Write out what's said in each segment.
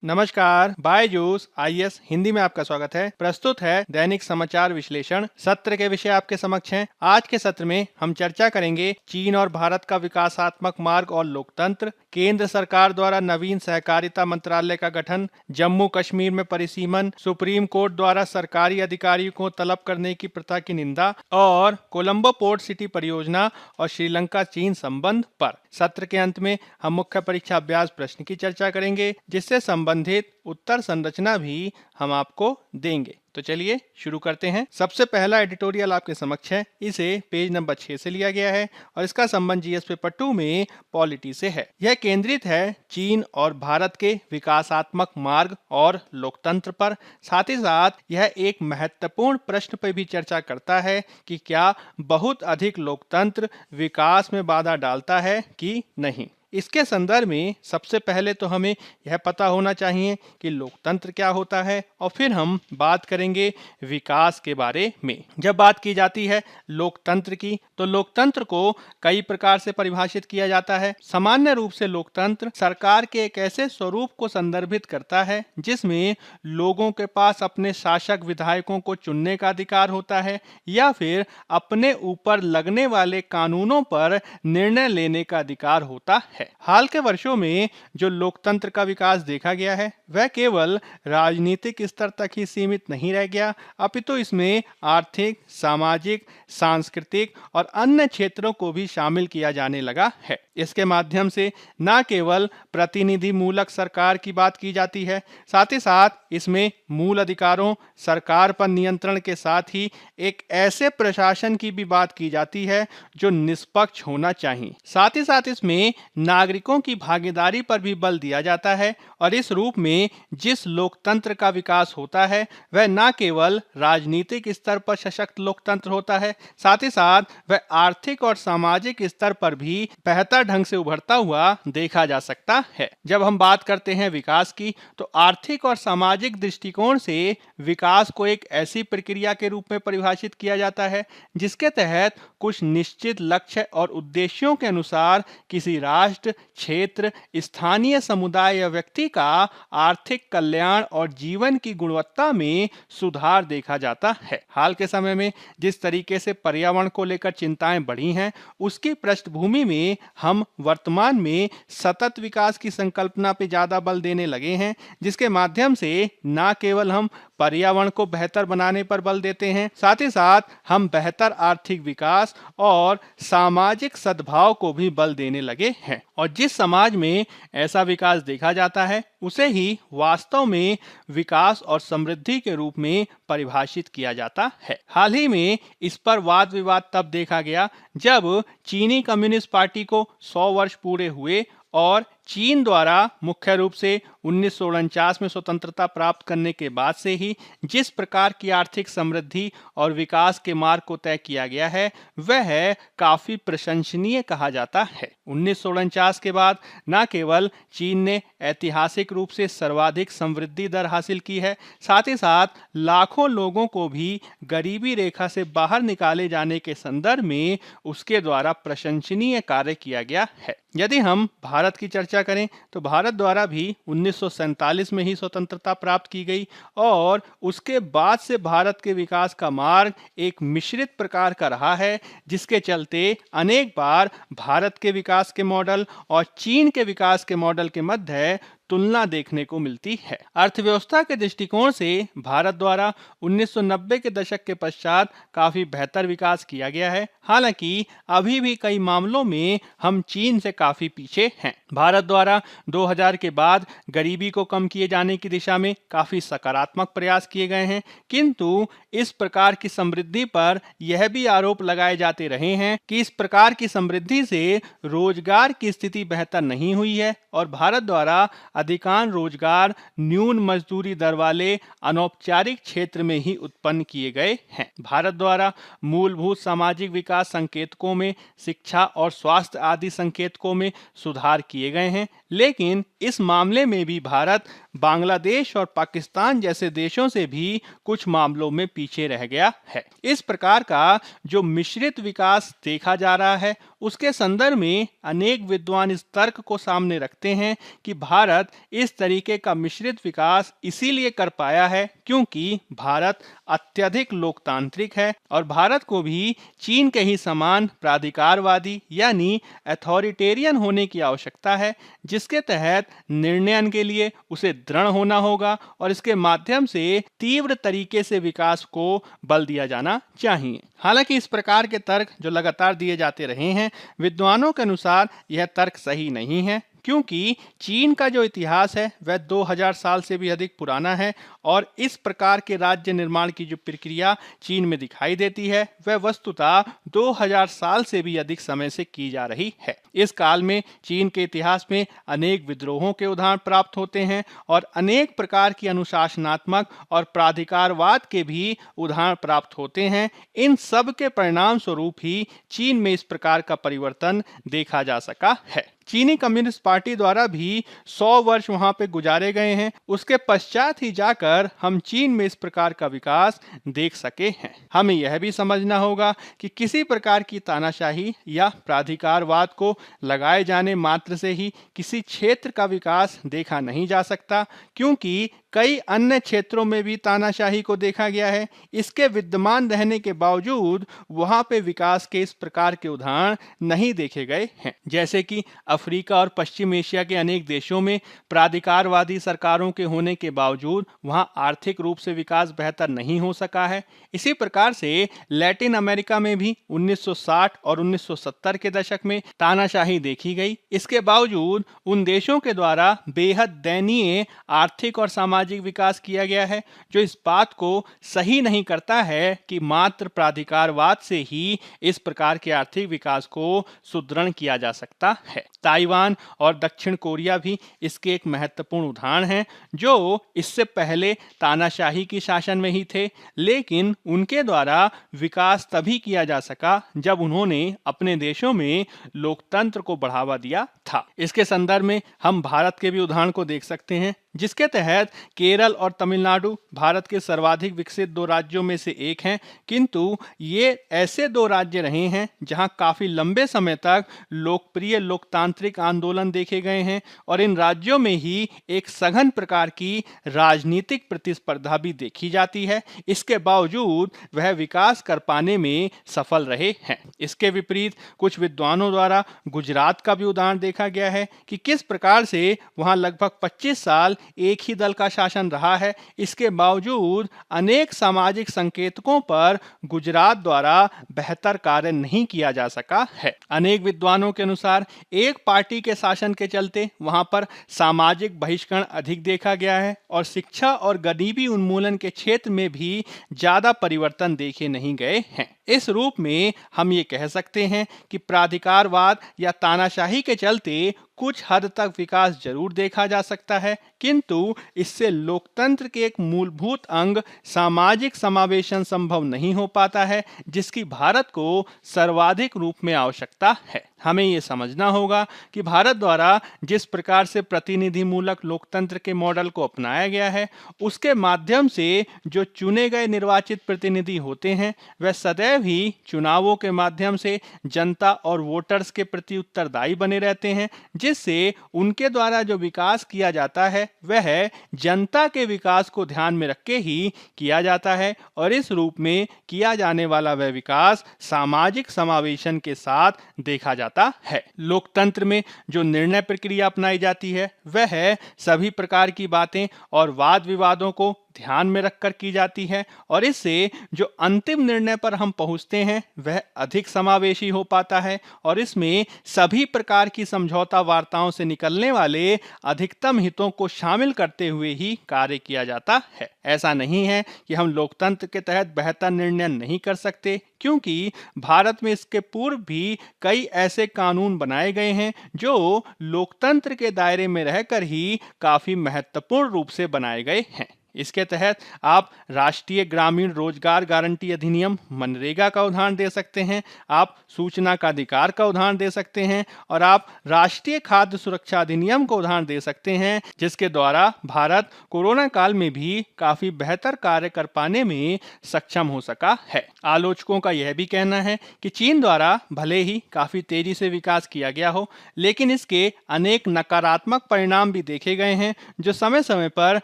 नमस्कार, बायजूस आईएएस हिंदी में आपका स्वागत है। प्रस्तुत है दैनिक समाचार विश्लेषण। सत्र के विषय आपके समक्ष हैं। आज के सत्र में हम चर्चा करेंगे चीन और भारत का विकासात्मक मार्ग और लोकतंत्र, केंद्र सरकार द्वारा नवीन सहकारिता मंत्रालय का गठन, जम्मू कश्मीर में परिसीमन, सुप्रीम कोर्ट द्वारा सरकारी अधिकारियों को तलब करने की प्रथा की निंदा और कोलंबो पोर्ट सिटी परियोजना और श्रीलंका चीन संबंध पर। सत्र के अंत में हम मुख्य परीक्षा अभ्यास प्रश्न की चर्चा करेंगे, जिससे संबंधित उत्तर संरचना भी हम आपको देंगे। तो चलिए शुरू करते हैं। सबसे पहला एडिटोरियल आपके समक्ष है। इसे पेज नंबर 6 से लिया गया है और इसका संबंध जीएस पेपर 2 में पॉलिटी से है। यह केंद्रित है चीन और भारत के विकासात्मक मार्ग और लोकतंत्र पर। साथ ही साथ यह एक महत्वपूर्ण प्रश्न पर भी चर्चा करता है कि क्या बहुत अधिक लोकतंत्र विकास में बाधा डालता है कि नहीं। इसके संदर्भ में सबसे पहले तो हमें यह पता होना चाहिए कि लोकतंत्र क्या होता है और फिर हम बात करेंगे विकास के बारे में। जब बात की जाती है लोकतंत्र की, तो लोकतंत्र को कई प्रकार से परिभाषित किया जाता है। सामान्य रूप से लोकतंत्र सरकार के एक ऐसे स्वरूप को संदर्भित करता है जिसमें लोगों के पास अपने शासक विधायकों को चुनने का अधिकार होता है या फिर अपने ऊपर लगने वाले कानूनों पर निर्णय लेने का अधिकार होता है। हाल के वर्षों में जो लोकतंत्र का विकास देखा गया है वह केवल राजनीतिक स्तर तक ही सीमित नहीं रह गया, अपितु इसमें आर्थिक, सामाजिक, सांस्कृतिक और अन्य क्षेत्रों को भी शामिल किया जाने लगा है। इसके माध्यम से न केवल प्रतिनिधि मूलक सरकार की बात की जाती है, साथ ही साथ इसमें मूल अधिकारों, सरकार पर नियंत्रण के साथ ही एक ऐसे प्रशासन की भी बात की जाती है जो निष्पक्ष होना चाहिए। साथ ही साथ इसमें नागरिकों की भागीदारी पर भी बल दिया जाता है और इस रूप में जिस लोकतंत्र का विकास होता है वह न केवल राजनीतिक स्तर पर सशक्त लोकतंत्र होता है, साथ ही साथ वह आर्थिक और सामाजिक स्तर पर भी बेहतर ढंग से उभरता हुआ देखा जा सकता है। जब हम बात करते हैं विकास की, तो आर्थिक और सामाजिक दृष्टिकोण से विकास को एक ऐसी प्रक्रिया के रूप में परिभाषित किया जाता है जिसके तहत कुछ निश्चित लक्ष्य और उद्देश्यों के अनुसार किसी राष्ट्र, क्षेत्र, स्थानीय समुदाय या व्यक्ति का आर्थिक कल्याण और जीवन की गुणवत्ता में सुधार देखा जाता है। हाल के समय में जिस तरीके से पर्यावरण को लेकर चिंताएं बढ़ी हैं, उसकी पृष्ठभूमि में हम वर्तमान में सतत विकास की संकल्पना पर ज्यादा बल देने लगे हैं, जिसके माध्यम से न केवल हम पर्यावरण को बेहतर बनाने पर बल देते हैं, साथ ही साथ हम बेहतर आर्थिक विकास और सामाजिक सद्भाव को भी बल देने लगे हैं। और जिस समाज में ऐसा विकास देखा जाता है उसे ही वास्तव में विकास और समृद्धि के रूप में परिभाषित किया जाता है। हाल ही में इस पर वाद विवाद तब देखा गया जब चीनी कम्युनिस्ट पार्टी को 100 वर्ष पूरे हुए और चीन द्वारा मुख्य रूप से 1949 में स्वतंत्रता प्राप्त करने के बाद से ही जिस प्रकार की आर्थिक समृद्धि और विकास के मार्ग को तय किया गया है वह काफी प्रशंसनीय कहा जाता है। 1949 के बाद न केवल चीन ने ऐतिहासिक रूप से सर्वाधिक समृद्धि दर हासिल की है, साथ ही साथ लाखों लोगों को भी गरीबी रेखा से बाहर निकाले जाने के संदर्भ में उसके द्वारा प्रशंसनीय कार्य किया गया है। यदि हम भारत की चर्चा करें तो भारत द्वारा भी 1947 में ही स्वतंत्रता प्राप्त की गई और उसके बाद से भारत के विकास का मार्ग एक मिश्रित प्रकार का रहा है, जिसके चलते अनेक बार भारत के विकास के मॉडल और चीन के विकास के मॉडल के मध्य तुलना देखने को मिलती है। अर्थव्यवस्था के दृष्टिकोण से भारत द्वारा 1990 के दशक के पश्चात काफी बेहतर विकास किया गया है, हालांकि अभी भी कई मामलों में हम चीन से काफी पीछे हैं। भारत द्वारा 2000 के बाद गरीबी को कम किए जाने की दिशा में काफी सकारात्मक प्रयास किए गए हैं, किंतु इस प्रकार की समृद्धि पर यह भी आरोप लगाए जाते रहे हैं कि इस प्रकार की समृद्धि से रोजगार की स्थिति बेहतर नहीं हुई है और भारत द्वारा अधिकांश रोजगार न्यून मजदूरी दर वाले अनौपचारिक क्षेत्र में ही उत्पन्न किए गए हैं। भारत द्वारा मूलभूत सामाजिक विकास संकेतकों में शिक्षा और स्वास्थ्य आदि संकेतकों में सुधार किए गए हैं, लेकिन इस मामले में भी भारत बांग्लादेश और पाकिस्तान जैसे देशों से भी कुछ मामलों में पीछे रह गया है। इस प्रकार का जो मिश्रित विकास देखा जा रहा है, उसके संदर्भ में अनेक विद्वान इस तर्क को सामने रखते हैं कि भारत इस तरीके का मिश्रित विकास इसीलिए कर पाया है क्योंकि भारत अत्यधिक लोकतांत्रिक है और भारत को भी चीन के ही समान प्राधिकारवादी यानी अथॉरिटेरियन होने की आवश्यकता है, जिसके तहत निर्णयन के लिए उसे दृढ़ होना होगा और इसके माध्यम से तीव्र तरीके से विकास को बल दिया जाना चाहिए। हालांकि इस प्रकार के तर्क जो लगातार दिए जाते रहे हैं, विद्वानों के अनुसार यह तर्क सही नहीं है क्योंकि चीन का जो इतिहास है वह 2000 साल से भी अधिक पुराना है और इस प्रकार के राज्य निर्माण की जो प्रक्रिया चीन में दिखाई देती है वह वस्तुतः 2000 साल से भी अधिक समय से की जा रही है। इस काल में चीन के इतिहास में अनेक विद्रोहों के उदाहरण प्राप्त होते हैं और अनेक प्रकार की अनुशासनात्मक और प्राधिकारवाद के भी उदाहरण प्राप्त होते हैं। इन सब के परिणाम स्वरूप ही चीन में इस प्रकार का परिवर्तन देखा जा सका है। चीनी कम्युनिस्ट पार्टी द्वारा भी 100 वर्ष वहां पे गुजारे गए हैं, उसके पश्चात ही जाकर हम चीन में इस प्रकार का विकास देख सके हैं। हमें यह भी समझना होगा कि किसी प्रकार की तानाशाही या प्राधिकारवाद को लगाए जाने मात्र से ही किसी क्षेत्र का विकास देखा नहीं जा सकता, क्योंकि कई अन्य क्षेत्रों में भी तानाशाही को देखा गया है। इसके विद्यमान रहने के बावजूद वहां पे विकास के इस प्रकार के उदाहरण नहीं देखे गए हैं। जैसे कि अफ्रीका और पश्चिम एशिया के अनेक देशों में प्राधिकारवादी सरकारों के होने के बावजूद वहां आर्थिक रूप से विकास बेहतर नहीं हो सका है। इसी प्रकार से लैटिन अमेरिका में भी 1960 और 1970 के दशक में तानाशाही देखी गई। इसके बावजूद उन देशों के द्वारा बेहद दयनीय आर्थिक और सामाजिक विकास किया गया है, जो इस बात को सही नहीं करता है कि मात्र प्राधिकारवाद से ही इस प्रकार के आर्थिक विकास को सुदृढ़ किया जा सकता है। ताइवान और दक्षिण कोरिया भी इसके एक महत्वपूर्ण उदाहरण हैं, जो इससे पहले तानाशाही की शासन में ही थे, लेकिन उनके द्वारा विकास तभी किया जा सका जब उन्होंने अपने देशों में लोकतंत्र को बढ़ावा दिया था। इसके संदर्भ में हम भारत के भी उदाहरण को देख सकते हैं, जिसके तहत केरल और तमिलनाडु भारत के सर्वाधिक विकसित 2 राज्यों में से एक हैं, किंतु ये ऐसे 2 राज्य रहे हैं जहां काफी लंबे समय तक लोकप्रिय लोकतांत्रिक आंदोलन देखे गए हैं और इन राज्यों में ही एक सघन प्रकार की राजनीतिक प्रतिस्पर्धा भी देखी जाती है। इसके बावजूद वह विकास कर पाने में सफल रहे हैं। इसके विपरीत कुछ विद्वानों द्वारा गुजरात का भी उदाहरण देखा गया है कि किस प्रकार से वहां लगभग 25 साल एक ही दल का शासन रहा है। इसके बावजूद अनेक सामाजिक संकेतकों पर गुजरात द्वारा बेहतर कार्य नहीं किया जा सका है। अनेक विद्वानों के अनुसार एक पार्टी के शासन के चलते वहां पर सामाजिक बहिष्करण अधिक देखा गया है और शिक्षा और गरीबी उन्मूलन के क्षेत्र में भी ज्यादा परिवर्तन देखे नहीं गए हैं। इस रूप में हम ये कह सकते हैं कि प्राधिकारवाद या तानाशाही के चलते कुछ हद तक विकास जरूर देखा जा सकता है, किंतु इससे लोकतंत्र के एक मूलभूत अंग सामाजिक समावेशन संभव नहीं हो पाता है, जिसकी भारत को सर्वाधिक रूप में आवश्यकता है। हमें ये समझना होगा कि भारत द्वारा जिस प्रकार से प्रतिनिधिमूलक लोकतंत्र के मॉडल को अपनाया गया है, उसके माध्यम से जो चुने गए निर्वाचित प्रतिनिधि होते हैं वह सदैव ही चुनावों के माध्यम से जनता और वोटर्स के प्रति उत्तरदायी बने रहते हैं, जिससे उनके द्वारा जो विकास किया जाता है वह जनता के विकास को ध्यान में रख के ही किया जाता है और इस रूप में किया जाने वाला वह विकास सामाजिक समावेशन के साथ देखा जाता है। लोकतंत्र में जो निर्णय प्रक्रिया अपनाई जाती है वह सभी प्रकार की बातें और वाद विवादों को ध्यान में रखकर की जाती है और इससे जो अंतिम निर्णय पर हम पहुंचते हैं वह अधिक समावेशी हो पाता है और इसमें सभी प्रकार की समझौता वार्ताओं से निकलने वाले अधिकतम हितों को शामिल करते हुए ही कार्य किया जाता है। ऐसा नहीं है कि हम लोकतंत्र के तहत बेहतर निर्णय नहीं कर सकते, क्योंकि भारत में इसके पूर्व भी कई ऐसे कानून बनाए गए हैं जो लोकतंत्र के दायरे में रहकर ही काफी महत्वपूर्ण रूप से बनाए गए हैं। इसके तहत आप राष्ट्रीय ग्रामीण रोजगार गारंटी अधिनियम मनरेगा का उदाहरण दे सकते हैं, आप सूचना का अधिकार का उदाहरण दे सकते हैं और आप राष्ट्रीय खाद्य सुरक्षा अधिनियम को उदाहरण दे सकते हैं, जिसके द्वारा भारत कोरोना काल में भी काफी बेहतर कार्य कर पाने में सक्षम हो सका है। आलोचकों का यह भी कहना है कि चीन द्वारा भले ही काफी तेजी से विकास किया गया हो, लेकिन इसके अनेक नकारात्मक परिणाम भी देखे गए हैं जो समय समय पर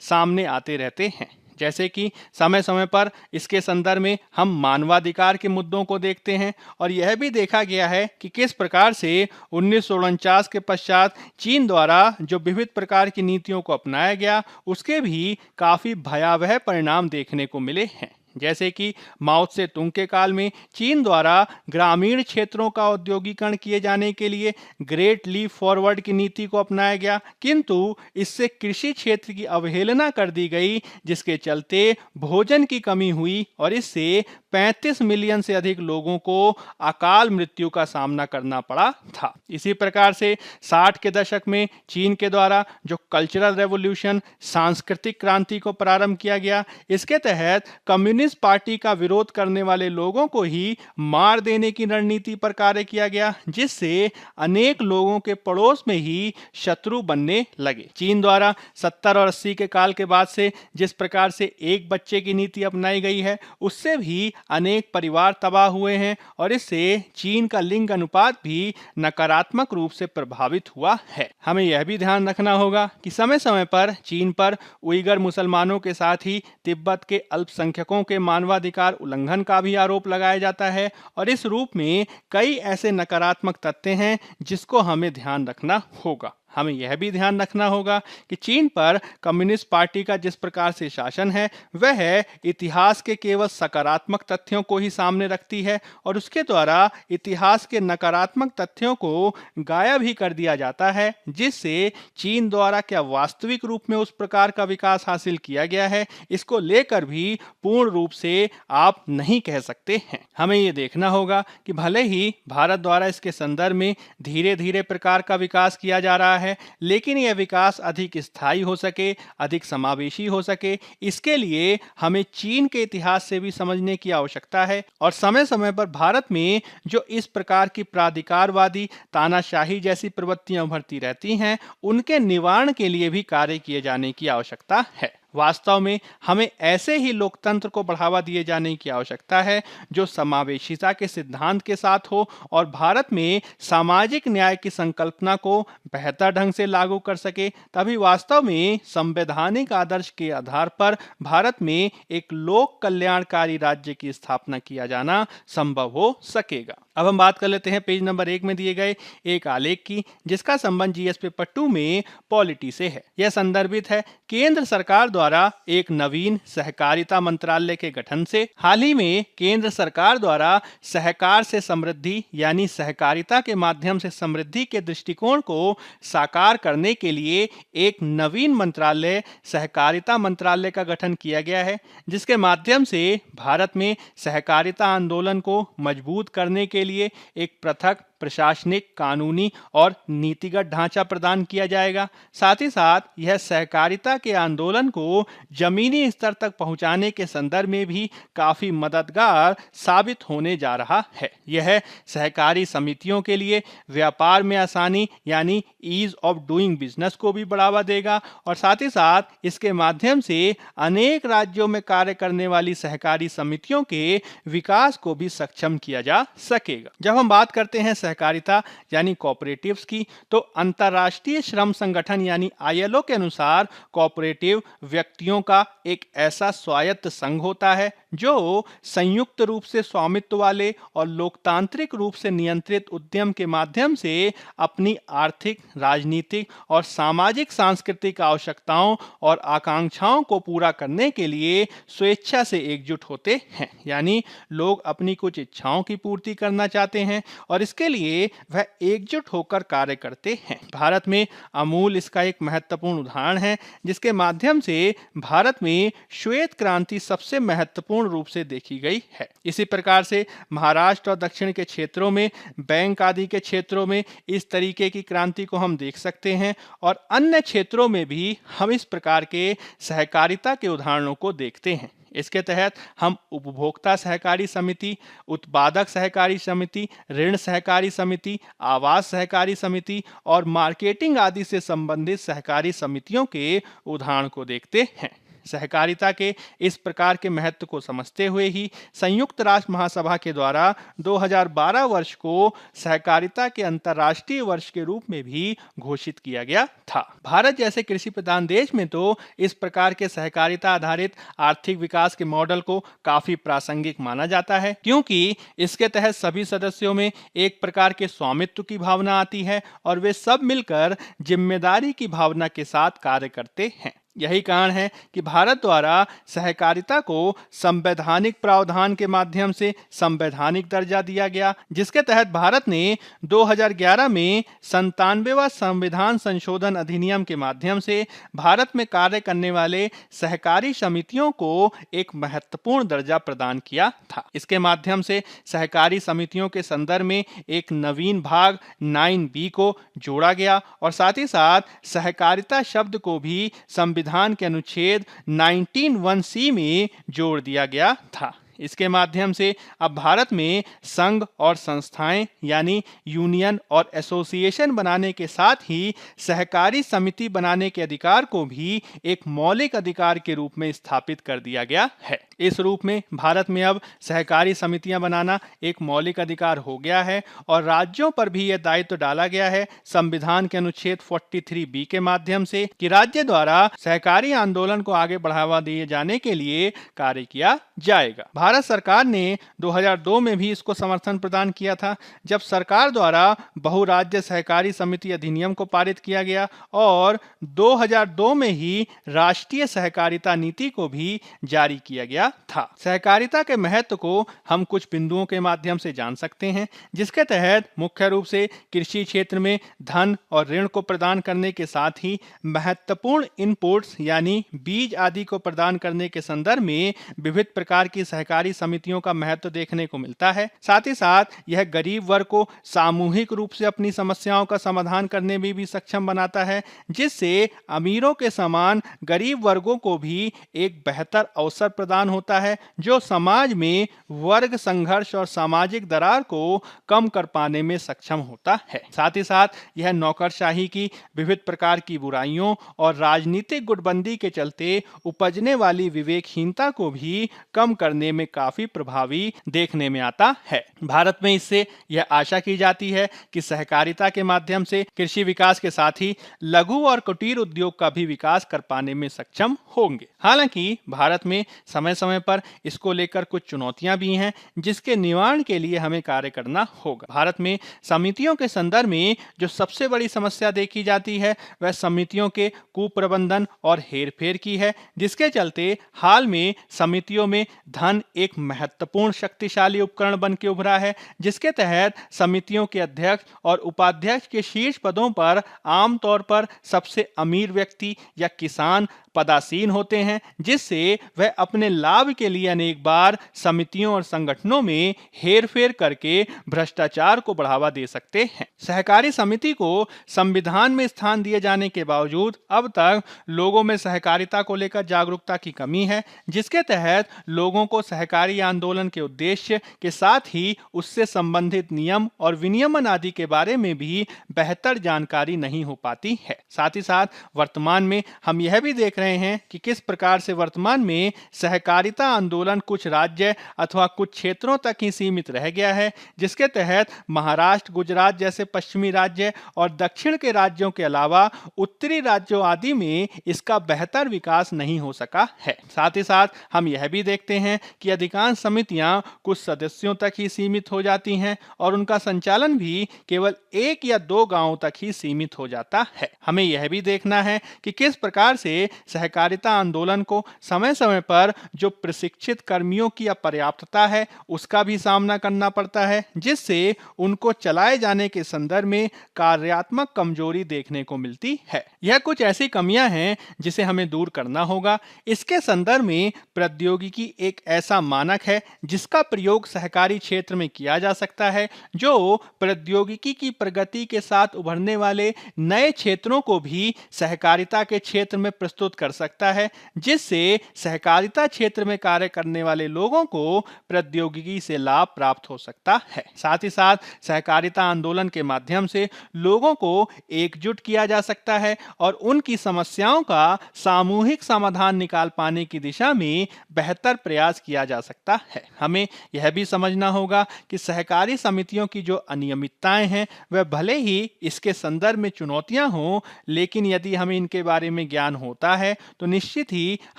सामने आते रहते हैं। जैसे कि समय समय पर इसके संदर्भ में हम मानवाधिकार के मुद्दों को देखते हैं और यह भी देखा गया है कि किस प्रकार से 1949 के पश्चात चीन द्वारा जो विविध प्रकार की नीतियों को अपनाया गया उसके भी काफी भयावह परिणाम देखने को मिले हैं। जैसे कि माओ त्से तुंग के काल में चीन द्वारा ग्रामीण क्षेत्रों का औद्योगिकरण किए जाने के लिए ग्रेट लीप फॉरवर्ड की नीति को अपनाया गया, किंतु इससे कृषि क्षेत्र की अवहेलना कर दी गई, जिसके चलते भोजन की कमी हुई और इससे 35 मिलियन से अधिक लोगों को अकाल मृत्यु का सामना करना पड़ा था। इसी प्रकार से 60 के दशक में चीन के द्वारा जो कल्चरल रेवोल्यूशन सांस्कृतिक क्रांति को प्रारंभ किया गया, इसके तहत कम्युनिस्ट पार्टी का विरोध करने वाले लोगों को ही मार देने की रणनीति पर कार्य किया गया, जिससे अनेक लोगों के पड़ोस में ही शत्रु बनने लगे। चीन द्वारा 70 और 80 के काल के बाद से जिस प्रकार से एक बच्चे की नीति अपनाई गई है, उससे भी अनेक परिवार तबाह हुए हैं और इससे चीन का लिंग अनुपात भी नकारात्मक रूप से प्रभावित हुआ है। हमें यह भी ध्यान रखना होगा कि समय समय पर चीन पर उइगर मुसलमानों के साथ ही तिब्बत के अल्पसंख्यकों के मानवाधिकार उल्लंघन का भी आरोप लगाया जाता है और इस रूप में कई ऐसे नकारात्मक तथ्य हैं जिसको हमें ध्यान रखना होगा। हमें यह भी ध्यान रखना होगा कि चीन पर कम्युनिस्ट पार्टी का जिस प्रकार से शासन है वह इतिहास के केवल सकारात्मक तथ्यों को ही सामने रखती है और उसके द्वारा इतिहास के नकारात्मक तथ्यों को गायब ही कर दिया जाता है, जिससे चीन द्वारा क्या वास्तविक रूप में उस प्रकार का विकास हासिल किया गया है इसको लेकर भी पूर्ण रूप से आप नहीं कह सकते हैं। हमें ये देखना होगा कि भले ही भारत द्वारा इसके संदर्भ में धीरे धीरे प्रकार का विकास किया जा रहा है, लेकिन यह विकास अधिक स्थायी हो सके, अधिक समावेशी हो सके, इसके लिए हमें चीन के इतिहास से भी समझने की आवश्यकता है और समय समय पर भारत में जो इस प्रकार की प्राधिकारवादी तानाशाही जैसी प्रवृत्तियां उभरती रहती हैं, उनके निवारण के लिए भी कार्य किए जाने की आवश्यकता है। वास्तव में हमें ऐसे ही लोकतंत्र को बढ़ावा दिए जाने की आवश्यकता है जो समावेशिता के सिद्धांत के साथ हो और भारत में सामाजिक न्याय की संकल्पना को बेहतर ढंग से लागू कर सके। तभी वास्तव में संवैधानिक आदर्श के आधार पर भारत में एक लोक कल्याणकारी राज्य की स्थापना किया जाना संभव हो सकेगा। अब हम बात कर लेते हैं पेज नंबर 1 में दिए गए एक आलेख की, जिसका संबंध जीएस पेपर 2 में पॉलिटी से है। यह संदर्भित है केंद्र सरकार द्वारा एक नवीन सहकारिता मंत्रालय के गठन से। हाल ही में केंद्र सरकार द्वारा सहकार से समृद्धि यानी सहकारिता के माध्यम से समृद्धि के दृष्टिकोण को साकार करने के लिए एक नवीन मंत्रालय सहकारिता मंत्रालय का गठन किया गया है, जिसके माध्यम से भारत में सहकारिता आंदोलन को मजबूत करने के लिए एक पृथक प्रशासनिक, कानूनी और नीतिगत ढांचा प्रदान किया जाएगा। साथ ही साथ यह सहकारिता के आंदोलन को जमीनी स्तर तक पहुंचाने के संदर्भ में भी काफी मददगार साबित होने जा रहा है। यह सहकारी समितियों के लिए व्यापार में आसानी यानी ईज ऑफ डूइंग बिजनेस को भी बढ़ावा देगा और साथ ही साथ इसके माध्यम से अनेक राज्यों में कार्य करने वाली सहकारी समितियों के विकास को भी सक्षम किया जा सकेगा। जब हम बात करते हैं सहकारिता यानी कोऑपरेटिव्स की, तो अंतर्राष्ट्रीय श्रम संगठन यानी आईएलओ के अनुसार कोऑपरेटिव व्यक्तियों का एक ऐसा स्वायत्त संघ होता है जो संयुक्त रूप से स्वामित्व वाले और लोकतांत्रिक रूप से नियंत्रित उद्यम के माध्यम से अपनी आर्थिक, राजनीतिक और सामाजिक सांस्कृतिक आवश्यकताओं और आकांक्षाओं को पूरा करने के लिए स्वेच्छा से एकजुट होते हैं। यानी लोग अपनी कुछ इच्छाओं की पूर्ति करना चाहते हैं और इसके लिए लिए वह एकजुट होकर कार्य करते हैं। भारत में अमूल इसका एक महत्वपूर्ण उदाहरण है, जिसके माध्यम से भारत में श्वेत क्रांति सबसे महत्वपूर्ण रूप से देखी गई है। इसी प्रकार से महाराष्ट्र और दक्षिण के क्षेत्रों में, बैंक आदि के क्षेत्रों में इस तरीके की क्रांति को हम देख सकते हैं और अन्य क्षेत्रों में भी हम इस प्रकार के सहकारिता के उदाहरणों को देखते हैं। इसके तहत हम उपभोक्ता सहकारी समिति, उत्पादक सहकारी समिति, ऋण सहकारी समिति, आवास सहकारी समिति और मार्केटिंग आदि से संबंधित सहकारी समितियों के उदाहरण को देखते हैं। सहकारिता के इस प्रकार के महत्व को समझते हुए ही संयुक्त राष्ट्र महासभा के द्वारा 2012 वर्ष को सहकारिता के अंतर्राष्ट्रीय वर्ष के रूप में भी घोषित किया गया था। भारत जैसे कृषि प्रधान देश में तो इस प्रकार के सहकारिता आधारित आर्थिक विकास के मॉडल को काफी प्रासंगिक माना जाता है, क्योंकि इसके तहत सभी सदस्यों में एक प्रकार के स्वामित्व की भावना आती है और वे सब मिलकर जिम्मेदारी की भावना के साथ कार्य करते हैं। यही कारण है कि भारत द्वारा सहकारिता को संवैधानिक प्रावधान के माध्यम से संवैधानिक दर्जा दिया गया, जिसके तहत भारत ने 2011 में 97वां संविधान संशोधन अधिनियम के माध्यम से भारत में कार्य करने वाले सहकारी समितियों को एक महत्वपूर्ण दर्जा प्रदान किया था। इसके माध्यम से सहकारी समितियों के संदर्भ में एक नवीन भाग 9B को जोड़ा गया और साथ ही साथ सहकारिता शब्द को भी संविधान के अनुच्छेद 19(1)(c) में जोड़ दिया गया था। इसके माध्यम से अब भारत में संघ और संस्थाएं यानी यूनियन और एसोसिएशन बनाने के साथ ही सहकारी समिति बनाने के अधिकार को भी एक मौलिक अधिकार के रूप में स्थापित कर दिया गया है। इस रूप में भारत में अब सहकारी समितियां बनाना एक मौलिक अधिकार हो गया है और राज्यों पर भी यह दायित्व डाला गया है संविधान के अनुच्छेद 43B के माध्यम से कि राज्य द्वारा सहकारी आंदोलन को आगे बढ़ावा दिए जाने के लिए कार्य किया जाएगा। भारत सरकार ने 2002 में भी इसको समर्थन प्रदान किया था, जब सरकार द्वारा बहुराज्य सहकारी समिति अधिनियम को पारित किया गया और 2002 में ही राष्ट्रीय सहकारिता नीति को भी जारी किया गया था। सहकारिता के महत्व को हम कुछ बिंदुओं के माध्यम से जान सकते हैं, जिसके तहत मुख्य रूप से कृषि क्षेत्र में धन और ऋण को प्रदान करने के साथ ही महत्वपूर्ण इनपुट्स यानी बीज आदि को प्रदान करने के संदर्भ में विविध प्रकार की सहकारी समितियों का महत्व देखने को मिलता है। साथ ही साथ यह गरीब वर्ग को सामूहिक रूप से अपनी समस्याओं का समाधान करने में भी सक्षम बनाता है, जिससे अमीरों के समान गरीब वर्गों को भी एक बेहतर अवसर प्रदान होता है, जो समाज में वर्ग संघर्ष और सामाजिक दरार को कम कर पाने में सक्षम होता है। साथ ही साथ यह नौकरशाही की विविध प्रकार की बुराइयों और राजनीतिक गुटबंदी के चलते उपजने वाली विवेकहीनता को भी कम करने में काफी प्रभावी देखने में आता है। भारत में इससे यह आशा की जाती है कि सहकारिता के माध्यम से कृषि विकास के साथ ही लघु और कुटीर उद्योग का भी विकास कर पाने में सक्षम होंगे। हालांकि भारत में समय समय पर इसको लेकर कुछ चुनौतियां भी हैं, जिसके निवारण के लिए हमें कार्य करना होगा। भारत में समितियों के संदर्भ में जो सबसे बड़ी समस्या देखी जाती है वह समितियों के कुप्रबंधन और हेरफेर की है, जिसके चलते हाल में समितियों में धन एक महत्वपूर्ण शक्तिशाली उपकरण बन के उभरा है, जिसके तहत समितियों के अध्यक्ष और उपाध्यक्ष के शीर्ष पदों पर आमतौर पर सबसे अमीर व्यक्ति या किसान पदासीन होते हैं, जिससे वह अपने लाभ के लिए अनेक बार समितियों और संगठनों में हेरफेर करके भ्रष्टाचार को बढ़ावा दे सकते हैं। सहकारी समिति को संविधान में स्थान दिए जाने के बावजूद अब तक लोगों में सहकारिता को लेकर जागरूकता की कमी है, जिसके तहत लोगों को सहकारी आंदोलन के उद्देश्य के साथ ही उससे संबंधित नियम और विनियमन आदि के बारे में भी बेहतर जानकारी नहीं हो पाती है। साथ ही साथ वर्तमान में हम यह भी देख रहे हैं कि किस प्रकार से वर्तमान में सहकारिता आंदोलन कुछ राज्य अथवा कुछ क्षेत्रों तक ही सीमित रह गया है, जिसके तहत महाराष्ट्र, गुजरात जैसे पश्चिमी राज्य और दक्षिण के राज्यों के अलावा उत्तरी राज्यों आदि में इसका बेहतर विकास नहीं हो सका है। साथ ही साथ हम यह भी देखते हैं कि अधिकांश समितियां कुछ सदस्यों तक ही सीमित हो जाती हैं और उनका संचालन भी केवल 1 या 2 गांवों तक ही सीमित हो जाता है। हमें यह भी देखना है कि किस प्रकार से सहकारिता आंदोलन को समय समय पर जो प्रशिक्षित कर्मियों की अपर्याप्तता है उसका भी सामना करना पड़ता है, जिससे उनको चलाए जाने के संदर्भ में कार्यात्मक कमजोरी देखने को मिलती है। यह कुछ ऐसी कमियां हैं जिसे हमें दूर करना होगा। इसके संदर्भ में प्रौद्योगिकी एक ऐसा मानक है जिसका प्रयोग सहकारी क्षेत्र में किया जा सकता है, जो प्रौद्योगिकी की प्रगति के साथ उभरने वाले नए क्षेत्रों को भी सहकारिता के क्षेत्र में प्रस्तुत कर सकता है, जिससे सहकारिता क्षेत्र में कार्य करने वाले लोगों को प्रौद्योगिकी से लाभ प्राप्त हो सकता है। साथ ही साथ सहकारिता आंदोलन के माध्यम से लोगों को एकजुट किया जा सकता है और उनकी समस्याओं का सामूहिक समाधान निकाल पाने की दिशा में बेहतर प्रयास किया जा सकता है। हमें यह भी समझना होगा कि सहकारी समितियों की जो अनियमितताएं हैं वह भले ही इसके संदर्भ में चुनौतियां हों, लेकिन यदि हमें इनके बारे में ज्ञान होता है तो निश्चित ही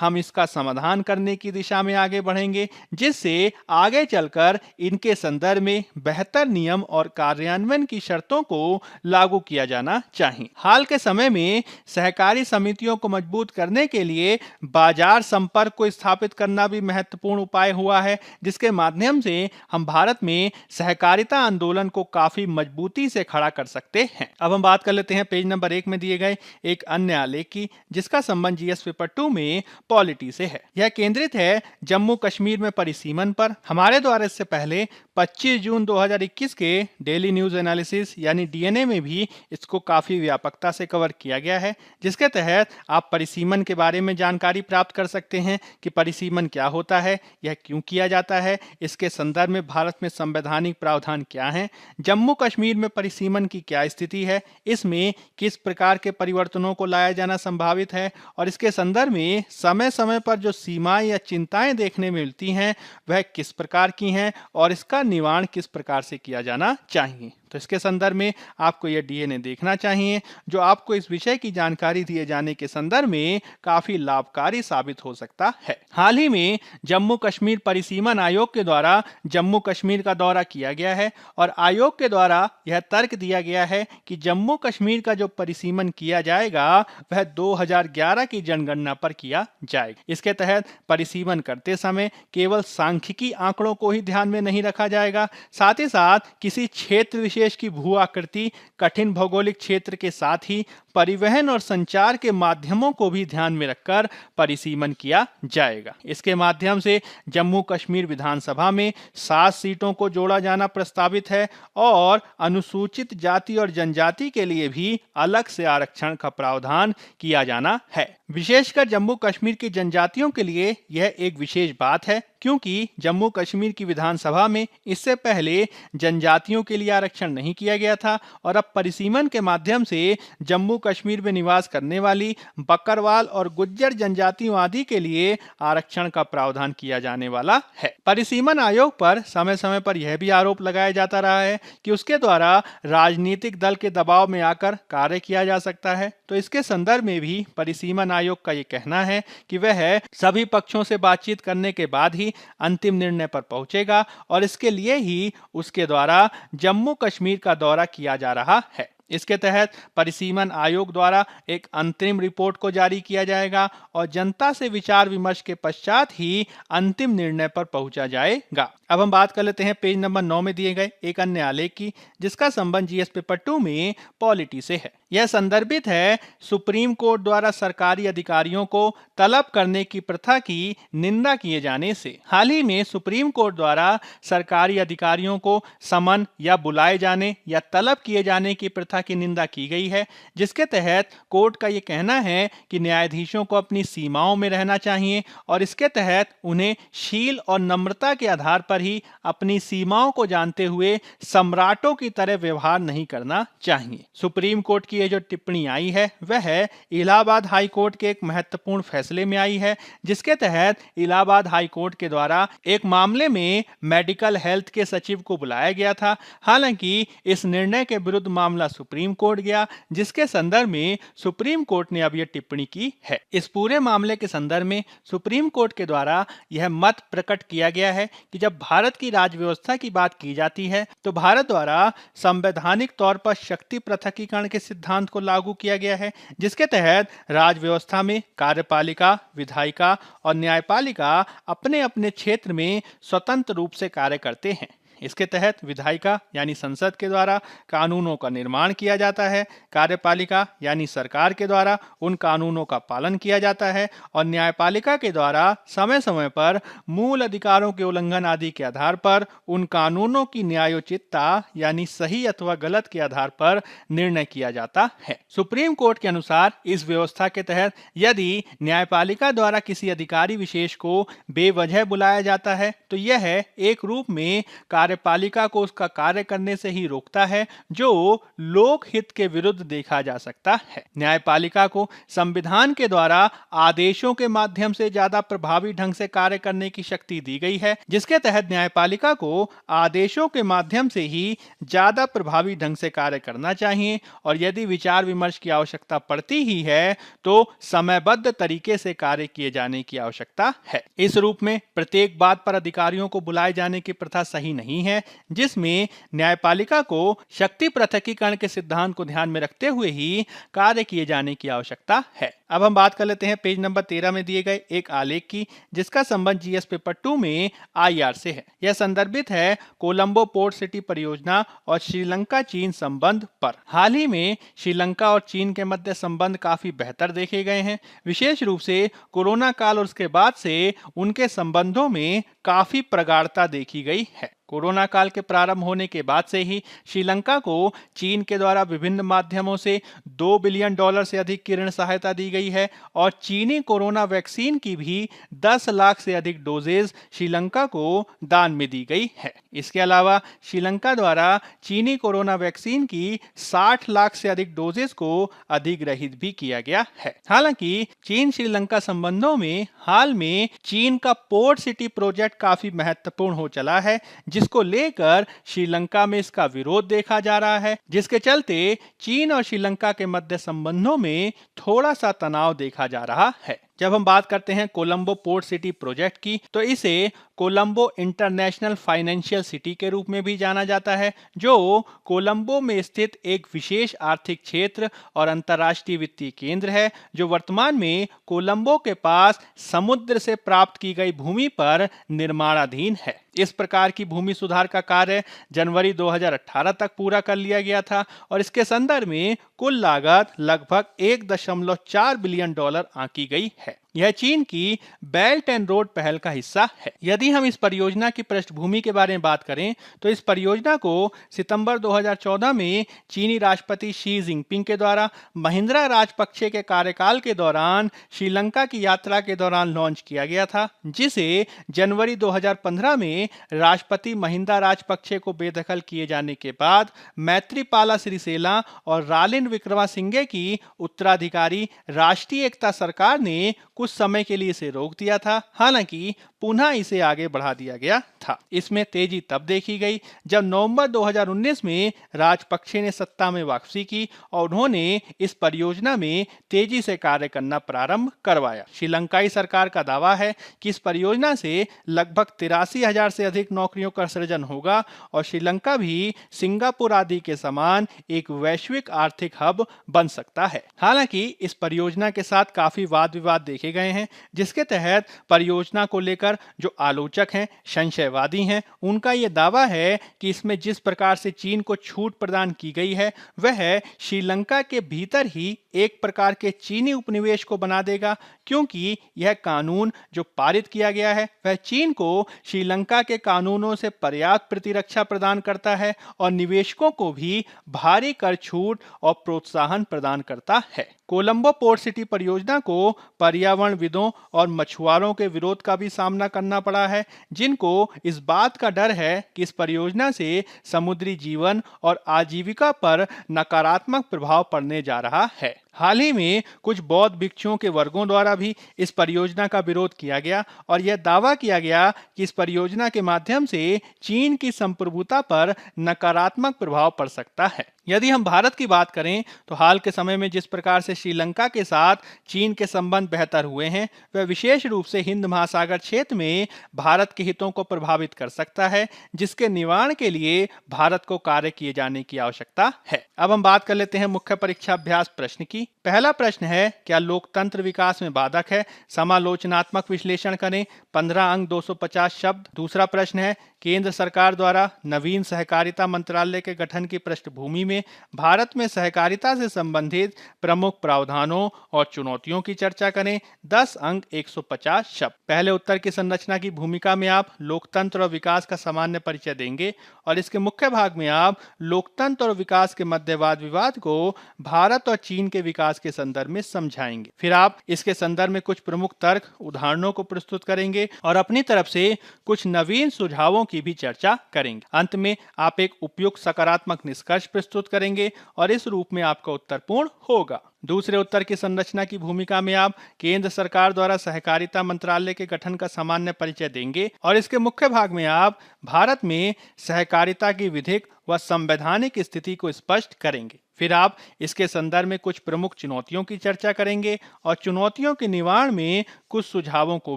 हम इसका समाधान करने की दिशा में आगे बढ़ेंगे, जिससे आगे चलकर इनके संदर्भ में बेहतर नियम और कार्यान्वयन की शर्तों को लागू किया जाना चाहिए। हाल के समय में सहकारी समितियों को मजबूत करने के लिए बाजार संपर्क को स्थापित करना भी महत्वपूर्ण उपाय हुआ है, जिसके माध्यम से हम भारत में सहकारिता आंदोलन को काफी मजबूती से खड़ा कर सकते हैं। अब हम बात कर लेते हैं पेज नंबर 1 में दिए गए एक अन्य आलेख की, जिसका संबंध जीएस पेपर 2 में पॉलिटी से है। यह केंद्रित है जम्मू कश्मीर में परिसीमन पर। हमारे द्वारा इससे पहले 25 जून 2021 के डेली न्यूज एनालिसिस यानी डीएनए में भी इसको काफी व्यापकता से कवर किया गया है, जिसके तहत आप परिसीमन के बारे में जानकारी प्राप्त कर सकते हैं कि परिसीमन क्या होता है, यह क्यों किया जाता है, इसके संदर्भ में भारत में संवैधानिक प्रावधान क्या हैं, जम्मू कश्मीर में परिसीमन की क्या स्थिति है, इसमें किस प्रकार के परिवर्तनों को लाया जाना संभावित है और इसके संदर्भ में समय समय पर जो सीमाएं या चिंताएं देखने में मिलती हैं वह किस प्रकार की हैं और इसका निवारण किस प्रकार से किया जाना चाहिए। तो इसके संदर्भ में आपको यह डीएनए देखना चाहिए, जो आपको इस विषय की जानकारी दिए जाने के संदर्भ में काफी लाभकारी साबित हो सकता है। हाल ही में जम्मू कश्मीर परिसीमन आयोग के द्वारा जम्मू कश्मीर का दौरा किया गया है और आयोग के द्वारा यह तर्क दिया गया है कि जम्मू कश्मीर का जो परिसीमन किया जाएगा वह 2011 की जनगणना पर किया जाएगा। इसके तहत परिसीमन करते समय केवल सांख्यिकी आंकड़ों को ही ध्यान में नहीं रखा जाएगा, साथ ही साथ किसी क्षेत्र विशेष की भू आकृति, कठिन भौगोलिक क्षेत्र के साथ ही परिवहन और संचार के माध्यमों को भी ध्यान में रखकर परिसीमन किया जाएगा। इसके माध्यम से जम्मू कश्मीर विधानसभा में 7 सीटों को जोड़ा जाना प्रस्तावित है और अनुसूचित जाति और जनजाति के लिए भी अलग से आरक्षण का प्रावधान किया जाना है। विशेषकर जम्मू कश्मीर की जनजातियों के लिए यह एक विशेष बात है, क्योंकि जम्मू कश्मीर की विधानसभा में इससे पहले जनजातियों के लिए आरक्षण नहीं किया गया था और अब परिसीमन के माध्यम से जम्मू कश्मीर में निवास करने वाली बकरवाल और गुज्जर जनजातियों आदि के लिए आरक्षण का प्रावधान किया जाने वाला है। परिसीमन आयोग पर समय समय पर यह भी आरोप लगाया जाता रहा है कि उसके द्वारा राजनीतिक दल के दबाव में आकर कार्य किया जा सकता है। तो इसके संदर्भ में भी परिसीमन आयोग का ये कहना है कि वह सभी पक्षों से बातचीत करने के बाद ही अंतिम निर्णय पर पहुंचेगा और इसके लिए ही उसके द्वारा जम्मू कश्मीर का दौरा किया जा रहा है। इसके तहत परिसीमन आयोग द्वारा एक अंतरिम रिपोर्ट को जारी किया जाएगा और जनता से विचार विमर्श के पश्चात ही अंतिम निर्णय पर पहुंचा जाएगा। अब हम बात कर लेते हैं पेज नंबर 9 में दिए गए एक अन्य आलेख की, जिसका संबंध जीएस पेपर 2 में पॉलिटी से है। यह संदर्भित है सुप्रीम कोर्ट द्वारा सरकारी अधिकारियों को तलब करने की प्रथा की निंदा किए जाने से। हाल ही में सुप्रीम कोर्ट द्वारा सरकारी अधिकारियों को समन या बुलाए जाने या तलब किए जाने की प्रथा की निंदा की गई है, जिसके तहत कोर्ट का यह कहना है कि न्यायाधीशों को अपनी सीमाओं में रहना चाहिए और इसके तहत उन्हें शील और नम्रता के आधार पर ही अपनी सीमाओं को जानते हुए सम्राटों की तरह व्यवहार नहीं करना चाहिए। सुप्रीम कोर्ट की ये जो टिप्पणी आई है वह इलाहाबाद हाई कोर्ट के एक महत्वपूर्ण फैसले में आई है, जिसके तहत इलाहाबाद हाई कोर्ट के द्वारा एक मामले में मेडिकल हेल्थ के सचिव को बुलाया गया था। हालांकि इस निर्णय के विरुद्ध मामला सुप्रीम कोर्ट गया, जिसके संदर्भ में सुप्रीम कोर्ट ने अब यह टिप्पणी की है। इस पूरे मामले के संदर्भ में सुप्रीम कोर्ट के द्वारा यह मत प्रकट किया गया है कि जब भारत की राज्य व्यवस्था की बात की जाती है तो भारत द्वारा संवैधानिक तौर पर शक्ति पृथकीकरण के सिद्धांत को लागू किया गया है, जिसके तहत राज्य व्यवस्था में कार्यपालिका, विधायिका और न्यायपालिका अपने अपने क्षेत्र में स्वतंत्र रूप से कार्य करते हैं। इसके तहत विधायिका यानी संसद के द्वारा कानूनों का निर्माण किया जाता है, कार्यपालिका यानी सरकार के द्वारा उन कानूनों का पालन किया जाता है और न्यायपालिका के द्वारा समय समय पर मूल अधिकारों के उल्लंघन आदि के आधार पर उन कानूनों की न्यायोचितता यानी सही अथवा गलत के आधार पर निर्णय किया जाता है। सुप्रीम कोर्ट के अनुसार इस व्यवस्था के तहत यदि न्यायपालिका द्वारा किसी अधिकारी विशेष को बेवजह बुलाया जाता है तो यह एक रूप में कार्यपालिका को उसका कार्य करने से ही रोकता है, जो लोक हित के विरुद्ध देखा जा सकता है। न्यायपालिका को संविधान के द्वारा आदेशों के माध्यम से ज्यादा प्रभावी ढंग से कार्य करने की शक्ति दी गई है, जिसके तहत न्यायपालिका को आदेशों के माध्यम से ही ज्यादा प्रभावी ढंग से कार्य करना चाहिए और यदि विचार विमर्श की आवश्यकता पड़ती ही है तो समयबद्ध तरीके से कार्य किए जाने की आवश्यकता है। इस रूप में प्रत्येक बात पर अधिकारियों को बुलाए जाने की प्रथा सही नहीं है, जिसमें न्यायपालिका को शक्ति पृथकीकरण के सिद्धांत को ध्यान में रखते हुए ही कार्य किए जाने की आवश्यकता है। अब हम बात कर लेते हैं पेज नंबर 13 में दिए गए एक आलेख की, जिसका संबंध जीएस पेपर 2 में आईआर से है। यह संदर्भित है कोलंबो पोर्ट सिटी परियोजना और श्रीलंका चीन संबंध पर। हाल ही में श्रीलंका और चीन के मध्य संबंध काफी बेहतर देखे गए हैं। विशेष रूप से कोरोना काल और उसके बाद से उनके संबंधों में काफी प्रगाढ़ता देखी गई है। कोरोना काल के प्रारंभ होने के बाद से ही श्रीलंका को चीन के द्वारा विभिन्न माध्यमों से $2 बिलियन से अधिक की ऋण सहायता दी गई है और चीनी कोरोना वैक्सीन की भी 10 लाख से अधिक डोजेज श्रीलंका को दान में दी गई है। इसके अलावा श्रीलंका द्वारा चीनी कोरोना वैक्सीन की 60 लाख से अधिक डोजेज को अधिग्रहित भी किया गया है। हालांकि चीन श्रीलंका संबंधों में हाल में चीन का पोर्ट सिटी प्रोजेक्ट काफी महत्वपूर्ण हो चला है, जिसको लेकर श्रीलंका में इसका विरोध देखा जा रहा है, जिसके चलते चीन और श्रीलंका के मध्य संबंधों में थोड़ा सा तनाव देखा जा रहा है। जब हम बात करते हैं कोलंबो पोर्ट सिटी प्रोजेक्ट की तो इसे कोलंबो इंटरनेशनल फाइनेंशियल सिटी के रूप में भी जाना जाता है, जो कोलंबो में स्थित एक विशेष आर्थिक क्षेत्र और अंतर्राष्ट्रीय वित्तीय केंद्र है, जो वर्तमान में कोलंबो के पास समुद्र से प्राप्त की गई भूमि पर निर्माणाधीन है। इस प्रकार की भूमि सुधार का कार्य जनवरी 2018 तक पूरा कर लिया गया था और इसके संदर्भ में कुल लागत लगभग $1.4 बिलियन आंकी गई है। यह चीन की बेल्ट एंड रोड पहल का हिस्सा है। यदि हम इस परियोजना की पृष्ठभूमि के बारे में बात करें तो इस परियोजना को सितंबर 2014 में चीनी राष्ट्रपति शी जिनपिंग के द्वारा महिंद्रा राजपक्षे के कार्यकाल के दौरान श्रीलंका की यात्रा के दौरान लॉन्च किया गया था, जिसे जनवरी 2015 में राष्ट्रपति महिंद्रा राजपक्षे को बेदखल किए जाने के बाद मैत्रीपाला सिरिसेना और रालिन विक्रमासिंघे की उत्तराधिकारी राष्ट्रीय एकता सरकार ने कुछ समय के लिए इसे रोक दिया था। हालांकि पुनः इसे आगे बढ़ा दिया गया था। इसमें तेजी तब देखी गई जब नवंबर 2019 में राजपक्षे ने सत्ता में वापसी की और उन्होंने इस परियोजना में तेजी से कार्य करना प्रारंभ करवाया। श्रीलंकाई सरकार का दावा है कि इस परियोजना से लगभग 83,000 से अधिक नौकरियों का सृजन होगा और श्रीलंका भी सिंगापुर आदि के समान एक वैश्विक आर्थिक हब बन सकता है। हालांकि इस परियोजना के साथ काफी वाद विवाद देखे गए हैं, जिसके तहत परियोजना को लेकर जो आलोचक हैं, संशयवादी हैं, उनका यह दावा है कि इसमें जिस प्रकार से चीन को छूट प्रदान की गई है वह श्रीलंका के भीतर ही एक प्रकार के चीनी उपनिवेश को बना देगा, क्योंकि यह कानून जो पारित किया गया है वह चीन को श्रीलंका के कानूनों से पर्याप्त प्रतिरक्षा प्रदान करता है और निवेशकों को भी भारी कर छूट और प्रोत्साहन प्रदान करता है। कोलंबो पोर्ट सिटी परियोजना को पर्यावरणविदों और मछुआरों के विरोध का भी सामना करना पड़ा है, जिनको इस बात का डर है कि इस परियोजना से समुद्री जीवन और आजीविका पर नकारात्मक प्रभाव पड़ने जा रहा है। हाल ही में कुछ बौद्ध भिक्षुओं के वर्गों द्वारा भी इस परियोजना का विरोध किया गया और यह दावा किया गया कि इस परियोजना के माध्यम से चीन की संप्रभुता पर नकारात्मक प्रभाव पड़ सकता है। यदि हम भारत की बात करें तो हाल के समय में जिस प्रकार से श्रीलंका के साथ चीन के संबंध बेहतर हुए हैं, वह विशेष रूप से हिंद महासागर क्षेत्र में भारत के हितों को प्रभावित कर सकता है, जिसके निवारण के लिए भारत को कार्य किए जाने की आवश्यकता है। अब हम बात कर लेते हैं मुख्य परीक्षा अभ्यास प्रश्न की। पहला प्रश्न है, क्या लोकतंत्र विकास में बाधक है? समालोचनात्मक विश्लेषण करें। 15 अंक 250 शब्द। दूसरा प्रश्न है, केंद्र सरकार द्वारा नवीन सहकारिता मंत्रालय के गठन की पृष्ठभूमि में भारत में सहकारिता से संबंधित प्रमुख प्रावधानों और चुनौतियों की चर्चा करें। 10 अंक 150 शब्द। पहले उत्तर की संरचना की भूमिका में आप लोकतंत्र और विकास का सामान्य परिचय देंगे और इसके मुख्य भाग में आप लोकतंत्र और विकास के मध्य वाद विवाद को भारत और चीन के विकास के संदर्भ में समझाएंगे। फिर आप इसके संदर्भ में कुछ प्रमुख तर्क उदाहरणों को प्रस्तुत करेंगे और अपनी तरफ से कुछ नवीन सुझावों की भी चर्चा करेंगे। अंत में आप एक उपयुक्त सकारात्मक निष्कर्ष प्रस्तुत करेंगे और इस रूप में आपका उत्तर पूर्ण होगा। दूसरे उत्तर की संरचना की भूमिका में आप केंद्र सरकार द्वारा सहकारिता मंत्रालय के गठन का सामान्य परिचय देंगे और इसके मुख्य भाग में आप भारत में सहकारिता की विधिक व संवैधानिक स्थिति को स्पष्ट करेंगे। फिर आप इसके संदर्भ में कुछ प्रमुख चुनौतियों की चर्चा करेंगे और चुनौतियों के निवारण में कुछ सुझावों को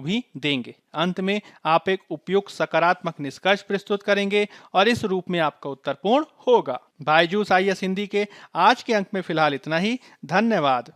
भी देंगे। अंत में आप एक उपयुक्त सकारात्मक निष्कर्ष प्रस्तुत करेंगे और इस रूप में आपका उत्तर पूर्ण होगा। बायजूस IAS हिंदी के आज के अंक में फिलहाल इतना ही। धन्यवाद।